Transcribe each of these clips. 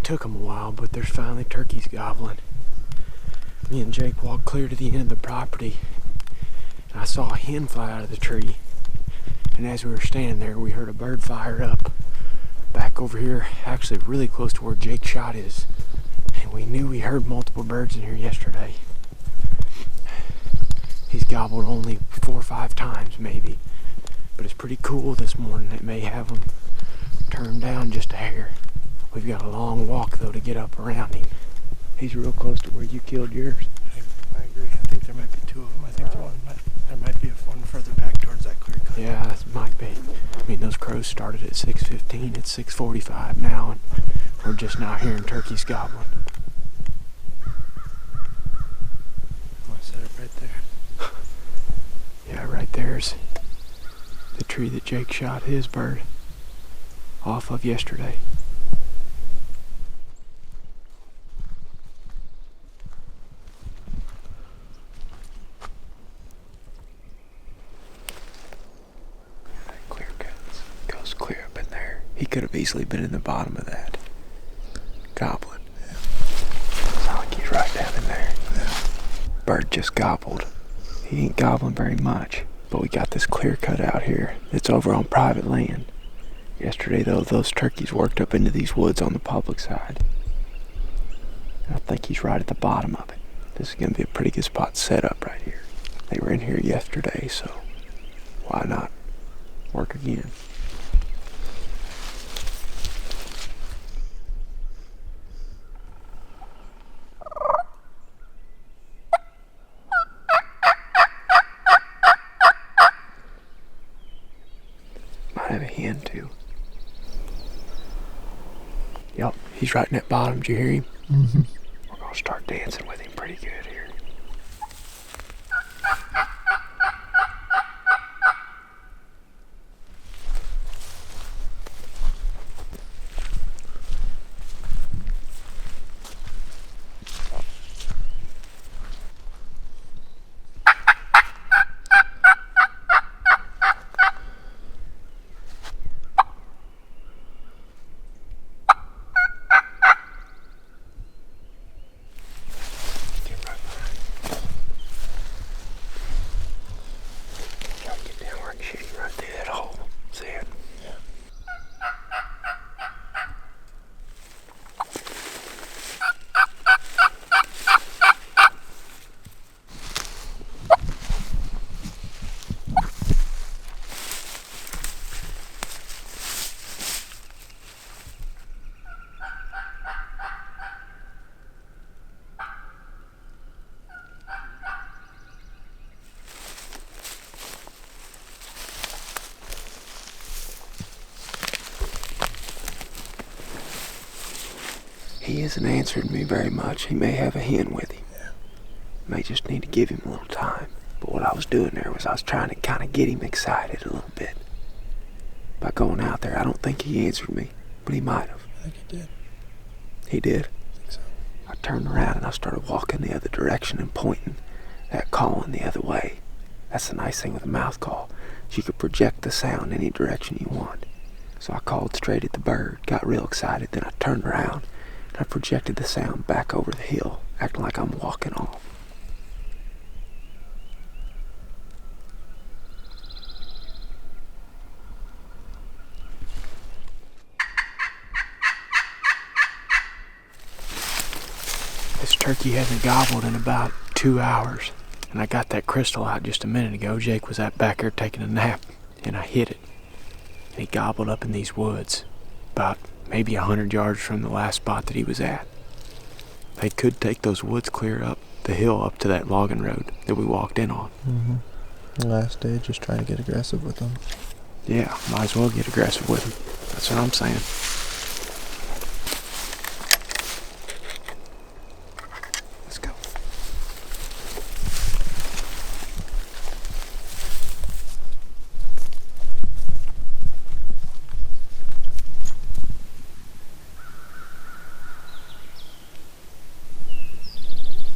It took him a while, but there's finally turkeys gobbling. Me and Jake walked clear to the end of the property, and I saw a hen fly out of the tree. And as we were standing there, we heard a bird fire up back over here, actually really close to where Jake's shot is. And we knew we heard multiple birds in here yesterday. He's gobbled only 4 or 5 times maybe, but it's pretty cool this morning. It may have him turned down just a hair. We've got a long walk though to get up around him. He's real close to where you killed yours. I agree. I think there might be 2 of them. I think there might be one further back towards that clear cut. Yeah, it might be. I mean, those crows started at 6:15. It's 6:45 now, and we're just now hearing turkeys gobbling. I'm gonna set it right there. Yeah, right there's the tree that Jake shot his bird off of yesterday. That clear cuts goes clear up in there. He could have easily been in the bottom of that. Gobbling. Yeah. Sounds like he's right down in there. Yeah. Bird just gobbled. He ain't gobbling very much, but we got this clear cut out here. It's over on private land. Yesterday though, those turkeys worked up into these woods on the public side. I think he's right at the bottom of it. This is gonna be a pretty good spot set up right here. They were in here yesterday, so why not work again? Might have a hen too. Yep, he's right in that bottom. Did you hear him? Mm-hmm. We're gonna start dancing with him pretty good here. He isn't answering me very much. He may have a hen with him. Yeah. May just need to give him a little time. But what I was doing there was I was trying to kind of get him excited a little bit. By going out there, I don't think he answered me, but he might have. I think he did. He did? I think so. I turned around and I started walking the other direction and pointing that calling the other way. That's the nice thing with a mouth call. You could project the sound any direction you want. So I called straight at the bird, got real excited, then I turned around and I projected the sound back over the hill, acting like I'm walking off. This turkey hasn't gobbled in about 2 hours. And I got that crystal out just a minute ago. Jake was out back there taking a nap, and I hit it. And he gobbled up in these woods, about maybe 100 yards from the last spot that he was at. They could take those woods clear up the hill up to that logging road that we walked in on. Mm-hmm. Last day, just trying to get aggressive with them. Yeah, might as well get aggressive with them. That's what I'm saying. Let's go.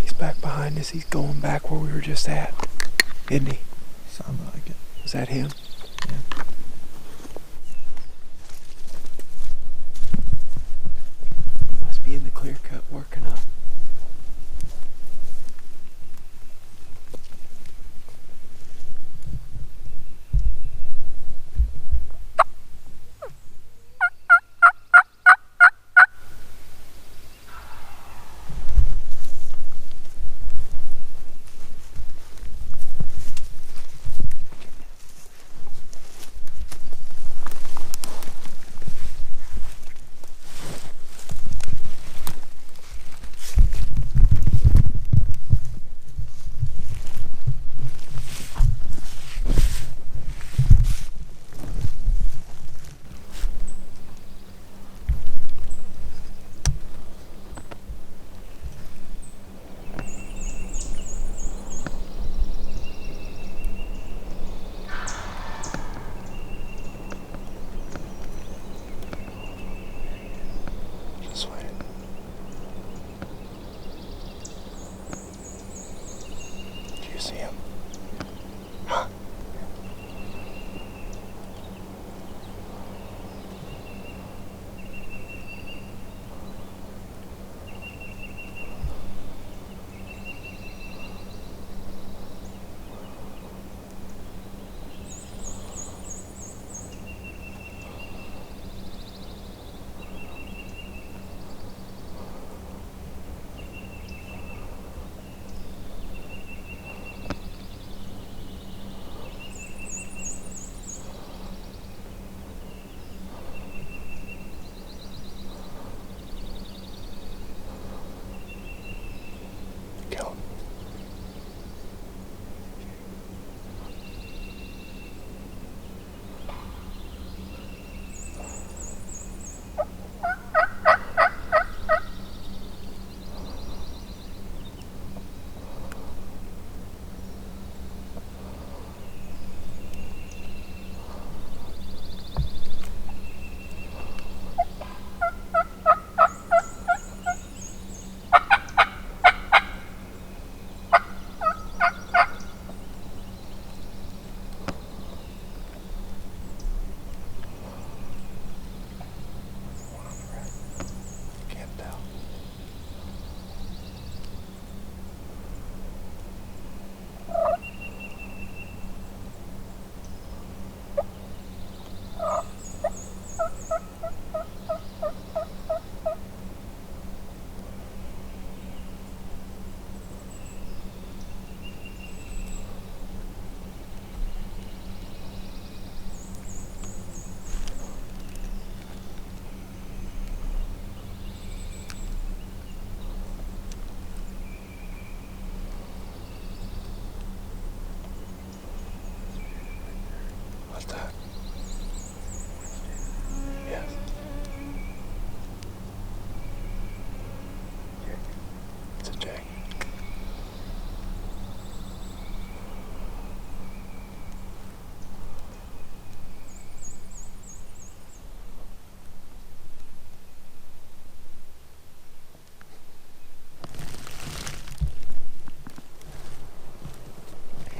He's back behind us. He's going back where we were just at, isn't he? Sounded like it. Was that him? Yeah. He must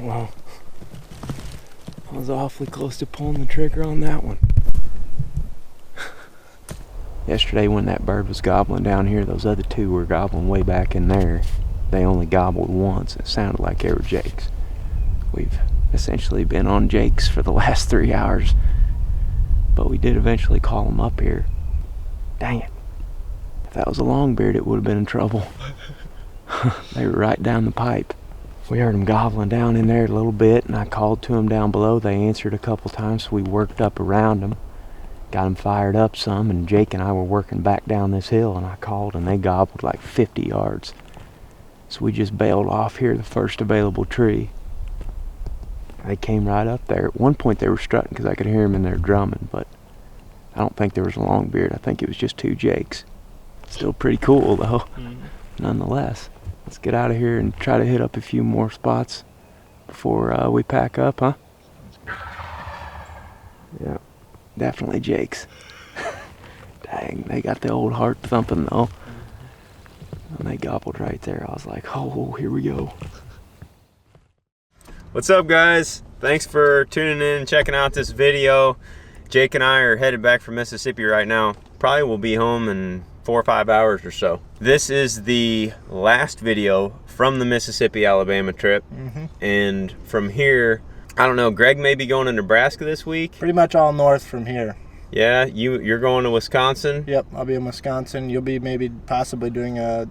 Well, I was awfully close to pulling the trigger on that one. Yesterday when that bird was gobbling down here, those other two were gobbling way back in there. They only gobbled once. It sounded like they were jakes. We've essentially been on jakes for the last 3 hours, but we did eventually call them up here. Dang it. If that was a longbeard, it would have been in trouble. They were right down the pipe. We heard them gobbling down in there a little bit, and I called to them down below. They answered a couple times, so we worked up around them. Got them fired up some, and Jake and I were working back down this hill, and I called, and they gobbled like 50 yards. So we just bailed off here, the first available tree. They came right up there. At one point they were strutting because I could hear them in there drumming, but I don't think there was a longbeard. I think it was just two jakes. Still pretty cool though, nonetheless. Let's get out of here and try to hit up a few more spots before we pack up, huh? Yeah. Definitely jakes. Dang, they got the old heart thumping though. And they gobbled right there. I was like, oh, here we go. What's up, guys? Thanks for tuning in and checking out this video. Jake and I are headed back from Mississippi right now. Probably will be home in 4 or 5 hours or so. This is the last video from the Mississippi-Alabama trip. And from here, I don't know, Greg may be going to Nebraska this week. Pretty much all north from here. Yeah, you're going to Wisconsin? Yep, I'll be in Wisconsin. You'll be maybe possibly doing a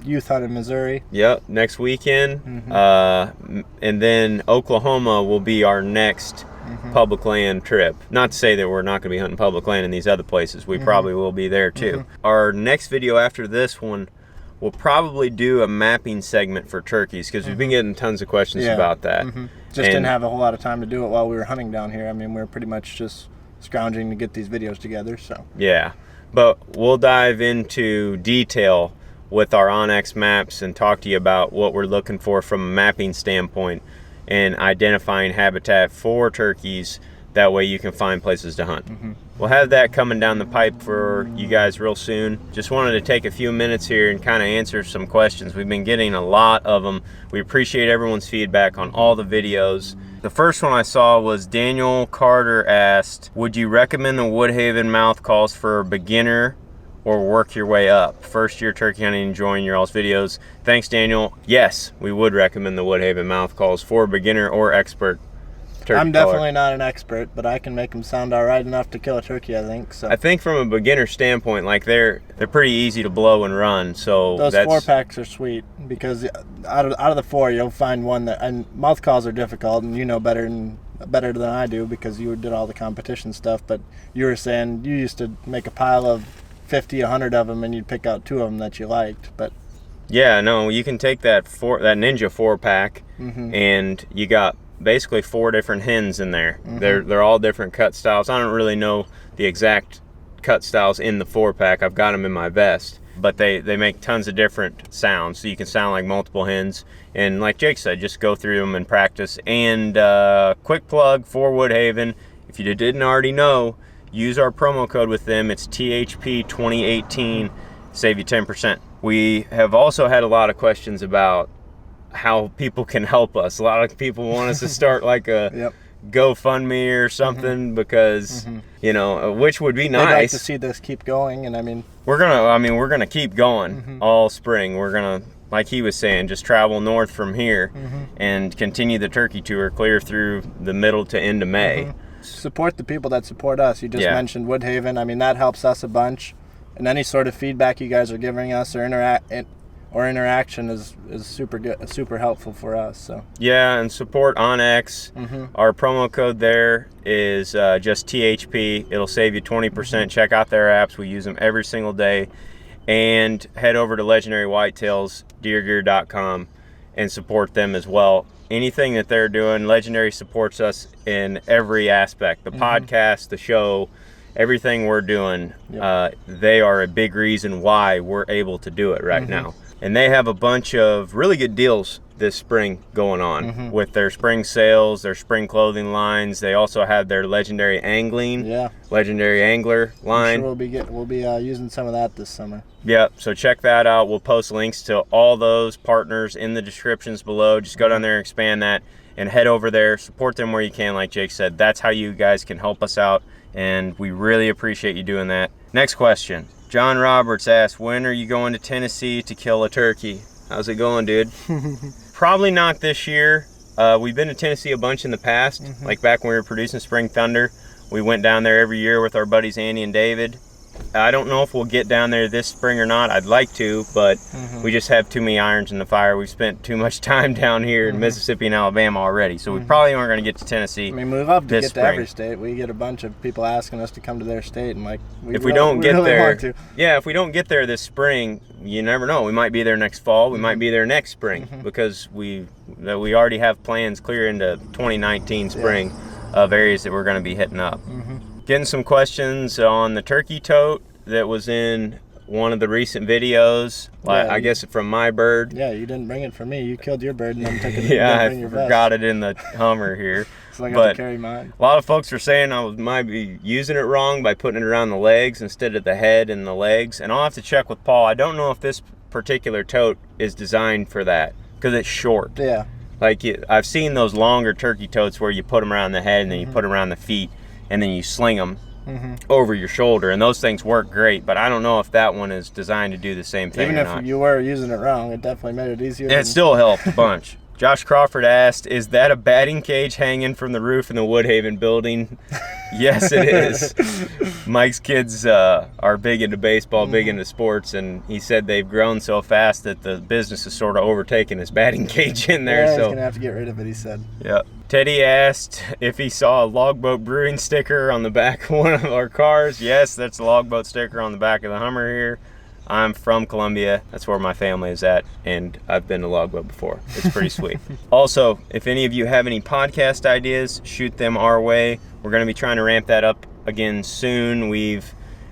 youth hunt in Missouri. Yep, next weekend. And then Oklahoma will be our next public land trip. Not to say that we're not going to be hunting public land in these other places. We probably will be there too. Our next video after this one, we'll probably do a mapping segment for turkeys because we've been getting tons of questions about that. Just didn't have a whole lot of time to do it while we were hunting down here. I mean, we were pretty much just scrounging to get these videos together, so. Yeah, but we'll dive into detail with our onX maps and talk to you about what we're looking for from a mapping standpoint and identifying habitat for turkeys. That way you can find places to hunt. We'll have that coming down the pipe for you guys real soon. Just wanted to take a few minutes here and kind of answer some questions. We've been getting a lot of them. We appreciate everyone's feedback on all the videos. The first one I saw was Daniel Carter asked, would you recommend the Woodhaven mouth calls for a beginner or work your way up? First year turkey hunting, enjoying your all's videos. Thanks, Daniel. Yes, we would recommend the Woodhaven mouth calls for a beginner or expert turkey I'm definitely not an expert, but I can make them sound all right enough to kill a turkey, I think. So I think from a beginner standpoint, like they're pretty easy to blow and run. So those 4-packs are sweet because out of the 4, you'll find one that, and mouth calls are difficult, and you know better than I do because you did all the competition stuff. But you were saying you used to make a pile of 50, 100 of them, and you'd pick out 2 of them that you liked. But yeah, no, you can take that Ninja 4-pack, and you got basically 4 different hens in there. They're all different cut styles. I don't really know the exact cut styles in the 4-pack. I've got them in my vest, but they make tons of different sounds, so you can sound like multiple hens. And like Jake said, just go through them and practice. And quick plug for Woodhaven, if you didn't already know, use our promo code with them. It's THP2018, save you 10%. We have also had a lot of questions about how people can help us. A lot of people want us to start like a GoFundMe or something because you know, which would be nice. I'd like to see this keep going, and I mean we're gonna keep going all spring. We're gonna, like he was saying, just travel north from here and continue the turkey tour clear through the middle to end of May. Support the people that support us. You just mentioned Woodhaven. I mean, that helps us a bunch, and any sort of feedback you guys are giving us or interaction is super good, super helpful for us. So yeah, and support onX. Our promo code there is just THP. It'll save you 20%. Check out their apps. We use them every single day. And head over to Legendary Whitetails, deergear.com, and support them as well. Anything that they're doing, Legendary supports us in every aspect. The podcast, the show, everything we're doing, they are a big reason why we're able to do it right now. And they have a bunch of really good deals this spring going on with their spring sales, their spring clothing lines. They also have their legendary angling, legendary angler line. I'm sure we'll be using some of that this summer. Yep, so check that out. We'll post links to all those partners in the descriptions below. Just go down there and expand that and head over there. Support them where you can, like Jake said. That's how you guys can help us out, and we really appreciate you doing that. Next question. John Roberts asked, when are you going to Tennessee to kill a turkey? How's it going, dude? Probably not this year. We've been to Tennessee a bunch in the past, like back when we were producing Spring Thunder. We went down there every year with our buddies Andy and David. I don't know if we'll get down there this spring or not. I'd like to, but we just have too many irons in the fire. We've spent too much time down here in Mississippi and Alabama already, so we probably aren't going to get to Tennessee. I mean, we'd love to this get spring. to every state. We get a bunch of people asking us to come to their state, and like, If we don't get really there, want to. yeah, if we don't get there this spring, you never know. We might be there next fall. We might be there next spring because we already have plans clear into 2019 spring of areas that we're going to be hitting up. Getting some questions on the turkey tote that was in one of the recent videos, I guess from my bird. Yeah, you didn't bring it for me. You killed your bird and then took it. Yeah, and I bring your forgot it in the Hummer here. So I got But to carry mine. a lot of folks are saying I might be using it wrong by putting it around the legs instead of the head and the legs. And I'll have to check with Paul. I don't know if this particular tote is designed for that because it's short. Yeah. Like I've seen those longer turkey totes where you put them around the head and then you put them around the feet and then you sling them over your shoulder, and those things work great. But I don't know if that one is designed to do the same thing. Even or if not. you were using it wrong, it definitely made it easier. It still helped a bunch. Josh Crawford asked, is that a batting cage hanging from the roof in the Woodhaven building? Yes, it is. Mike's kids are big into baseball, big into sports, and he said they've grown so fast that the business has sort of overtaken his batting cage in there. Yeah, so he's going to have to get rid of it, he said. Yeah. Teddy asked if he saw a Logboat Brewing sticker on the back of one of our cars. Yes, that's a Logboat sticker on the back of the Hummer here. I'm from Columbia. That's where my family is at, and I've been to Logboat before. It's pretty sweet. Also, if any of you have any podcast ideas, shoot them our way. We're going to be trying to ramp that up again soon.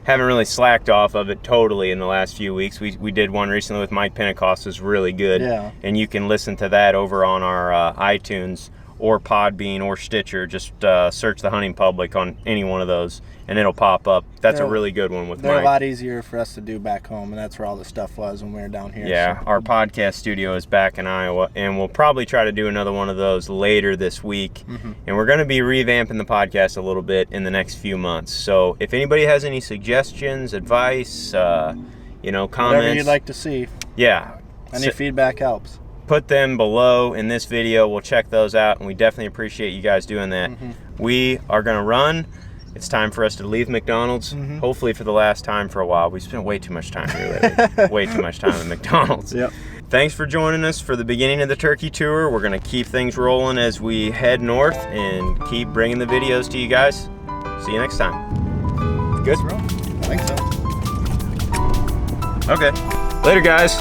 Haven't really slacked off of it totally in the last few weeks. We did one recently with Mike Pentecost. It was really good. Yeah. And you can listen to that over on our iTunes or Podbean or Stitcher. Just search The Hunting Public on any one of those, and it'll pop up. That's a really good one with They're Mike. a lot easier for us to do back home, and that's where all the stuff was when we were down here. Yeah, so. our podcast studio is back in Iowa, and we'll probably try to do another one of those later this week. And we're going to be revamping the podcast a little bit in the next few months. So if anybody has any suggestions, advice, comments, Whatever you'd like to see, yeah, any feedback helps. put them below in this video. We'll check those out, and we definitely appreciate you guys doing that. We are going to run. It's time for us to leave McDonald's, hopefully for the last time for a while. We spent way too much time here lately. Way too much time at McDonald's. Yep. Thanks for joining us for the beginning of the turkey tour. We're going to keep things rolling as we head north and keep bringing the videos to you guys. See you next time. Good? I think so. Okay. Later, guys.